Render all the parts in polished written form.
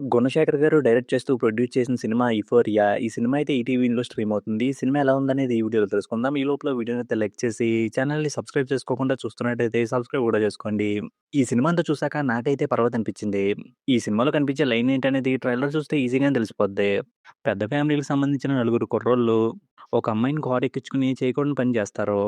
గుణశేఖర్ గారు డైరెక్ట్ చేస్తూ ప్రొడ్యూస్ చేసిన సినిమా 'యుఫోరియా'. ఈ సినిమా అయితే ఈటీవీలో స్ట్రీమ్ అవుతుంది. ఈ సినిమా ఎలా ఉందనేది ఈ వీడియోలో తెలుసుకుందాం. ఈ లోపల వీడియోనైతే లైక్ చేసి ఛానల్‌ని సబ్స్క్రైబ్ చేసుకోకుండా చూస్తున్నట్టయితే సబ్స్క్రైబ్ కూడా చేసుకోండి. ఈ సినిమా అంతా చూసాక నాకైతే పర్వాలేదనిపించింది. ఈ సినిమాలో కనిపించే లైన్ ఏంటనేది ట్రైలర్ చూస్తే ఈజీగానే తెలిసిపోద్ది. పెద్ద ఫ్యామిలీకి సంబంధించిన నలుగురు కుర్రోళ్ళు ఒక అమ్మాయిని కారెక్కించుకొని చేయకూడని పని చేస్తారు.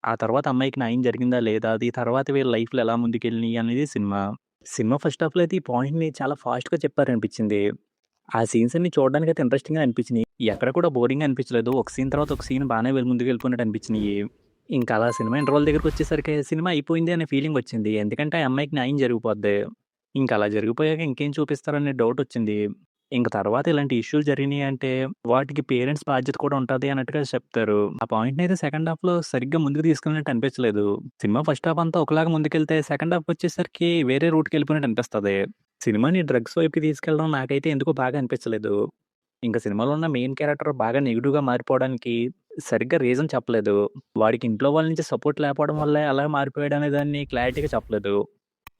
ఆ తర్వాత అమ్మాయికి న్యాయం జరిగిందా లేదా? అది తర్వాత వీళ్ళ లైఫ్‌లో ఎలా ముందుకెళ్ళినియి అనేది సినిమా. సినిమా ఫస్ట్ హాఫ్‌లో అయితే ఈ పాయింట్‌ని చాలా ఫాస్ట్‌గా చెప్పారనిపించింది. ఆ సీన్స్ అన్నీ చూడడానికైతే ఇంట్రెస్టింగ్‌గా అనిపించినియి. ఎక్కడ కూడా బోరింగ్‌గా అనిపించలేదు. ఒక సీన్ తర్వాత ఒక సీన్ బానే ముందుకెళ్ళిపోయినట్టు అనిపించినియి. ఇంకా అలా సినిమా ఇంటర్వల్ దగ్గరికొచ్చేసరికి సినిమా అయిపోయింది అనే ఫీలింగ్ వచ్చింది. ఎందుకంటే ఆ అమ్మాయికి న్యాయం జరిగిపోద్ది. ఇంక అలా జరిగిపోయాక ఇంకేం చూపిస్తారనే డౌటొచ్చింది. ఇంక తర్వాత ఇలాంటి ఇష్యూస్ జరిగినియి అంటే వాటికి పేరెంట్స్ బాధ్యత కూడా ఉంటది అన్నట్టుగా చెప్తారు. ఆ పాయింట్‌నయితే సెకండ్ హాఫ్‌లో సరిగ్గా ముందుకు తీసుకెళ్ళినట్టు అనిపించలేదు. సినిమా ఫస్ట్ హాఫ్ అంతా ఒకలాగా ముందుకెళ్తే సెకండ్ హాఫ్‌కొచ్చేసరికి వేరే రూట్‌కెళ్ళిపోయినట్టు అనిపిస్తది. సినిమాని డ్రగ్స్ వైపుకి తీసుకెళ్ళడం నాకైతే ఎందుకో బాగా అనిపించలేదు. ఇంక సినిమాలో ఉన్న మెయిన్ క్యారెక్టర్ బాగా నెగెటివ్‌గా మారిపోవడానికి సరిగ్గా రీజన్ చెప్పలేదు. వాడికి ఇంట్లో వాళ్ళ నుంచి సపోర్ట్ లేకపోవడం వల్లే అలా మారిపోయాడనే దాన్ని క్లారిటీగా చెప్పలేదు.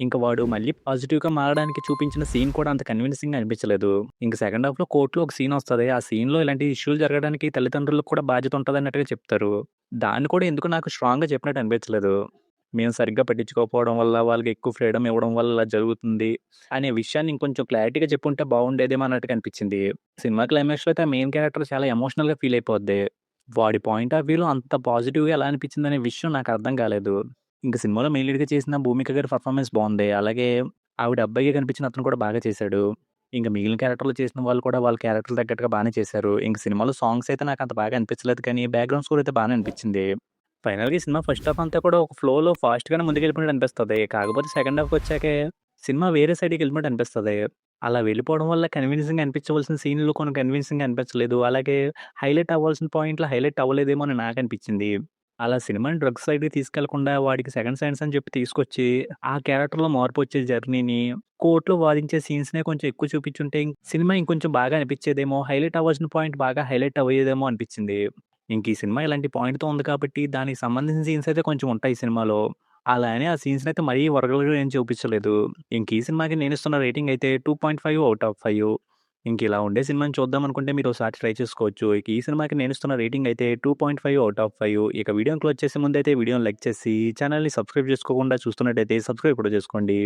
ఇంక వాడు మళ్ళీ పాజిటివ్‌గా మారడానికి చూపించిన సీన్ కూడా అంత కన్విన్సింగ్‌గా అనిపించలేదు. ఇంక సెకండ్ హాఫ్‌లో కోర్ట్‌లో ఒక సీన్ వస్తది. ఆ సీన్‌లో ఇలాంటి ఇష్యూలు జరగడానికి తల్లిదండ్రులకు కూడా బాధ్యత ఉంటదన్నట్టుగా చెప్తారు. దాన్ని కూడా ఎందుకో నాకు స్ట్రాంగ్‌గా చెప్పినట్టు అనిపించలేదు. మేము సరిగ్గా పట్టించుకోకపోవడం వల్ల, వాళ్ళకి ఎక్కువ ఫ్రీడమ్ ఇవ్వడం వల్ల ఇలా జరుగుతుంది అనే విషయాన్ని ఇంకొంచెం క్లారిటీగా చెప్పుంటే బాగుండేదేమో అన్నట్టుగా అనిపించింది. సినిమా క్లైమాక్స్‌లో అయితే ఆ మెయిన్ క్యారెక్టర్ చాలా ఎమోషనల్‌గా ఫీల్ అయిపోద్ది. వాడి పాయింట్ ఆఫ్ వ్యూలో అంత పాజిటివ్‌గా ఎలా అనిపించిందనే విషయం నాకు అర్థం కాలేదు. ఇంక సినిమాలో మెయిన్ లీడ్‌గా చేసిన 'భూమిక' గారి పెర్ఫార్మన్స్ బావుంది. అలాగే ఆవిడ అబ్బాయిగా కనిపించిన అతను కూడా బాగా చేశాడు. ఇంక మిగిలిన క్యారెక్టర్‌లు చేసిన వాళ్ళు కూడా వాళ్ళ క్యారెక్టర్‌లు తగ్గట్టుగా బానే చేశారు. ఇంక సినిమాలో సాంగ్స్ అయితే నాకంత బాగా అనిపించలేదు కానీ బ్యాక్‌గ్రౌండ్ స్కోర్ అయితే బానే అనిపించింది. ఫైనల్‌గా ఈ సినిమా ఫస్ట్ హాఫ్ అంతా కూడా ఒక ఫ్లోలో ఫాస్ట్‌గానే ముందుకెళ్ళిపోయినట్టు అనిపిస్తది. కాకపోతే సెకండ్ హాఫ్‌కొచ్చాకే సినిమా వేరే సైడ్‌కెళ్ళిపోయినట్టు అనిపిస్తది. అలా వెళ్ళిపోవడం వల్ల కన్విన్సింగ్‌గా అనిపించవలసిన సీన్‌లు కొన్ని కన్విన్సింగ్‌గా అనిపించలేదు. అలాగే హైలైట్ అవ్వాల్సిన పాయింట్‌లు హైలైట్ అవ్వలేదేమో అని నాకనిపించింది. అలా సినిమాని డ్రగ్స్ సైడ్‌కి తీసుకెళ్లకుండా వాడికి సెకండ్ సెన్స్ అని చెప్పి తీసుకొచ్చి, ఆ క్యారెక్టర్‌లో మార్పొచ్చే జర్నీని, కోర్ట్‌లో వాదించే సీన్స్‌నే కొంచెం ఎక్కువ చూపించుంటే సినిమా ఇంకొంచెం బాగా అనిపించేదేమో, హైలైట్ అవ్వాల్సిన పాయింట్ బాగా హైలైట్ అయ్యేదేమో అనిపించింది. ఇంక ఈ సినిమా ఇలాంటి పాయింట్‌తో ఉంది కాబట్టి దానికి సంబంధించిన సీన్స్ అయితే కొంచెం ఉంటాయి ఈ సినిమాలో. అలా అని ఆ సీన్స్‌నయితే మరీ వల్గర్‌గా ఏం చూపించలేదు. ఇంక ఈ సినిమాకి నేనిస్తున్న రేటింగ్ అయితే 2.5 ఔట్ ఆఫ్ 5. ఇంకిలా ఉండే సినిమాని చూద్దామనుకుంటే మీరోసారి ట్రై చేసుకోవచ్చు. ఇక ఈ సినిమాకి నేనిస్తున్న రేటింగ్ అయితే 2.5 ఔట్ ఆఫ్ 5. ఇక వీడియోని క్లోజ్ చేసే ముందైతే వీడియోని లైక్ చేసి, ఛానెల్‌ని సబ్స్క్రైబ్ చేసుకోకుండా చూస్తున్నట్టయితే సబ్స్క్రైబ్ కూడా చేసుకోండి.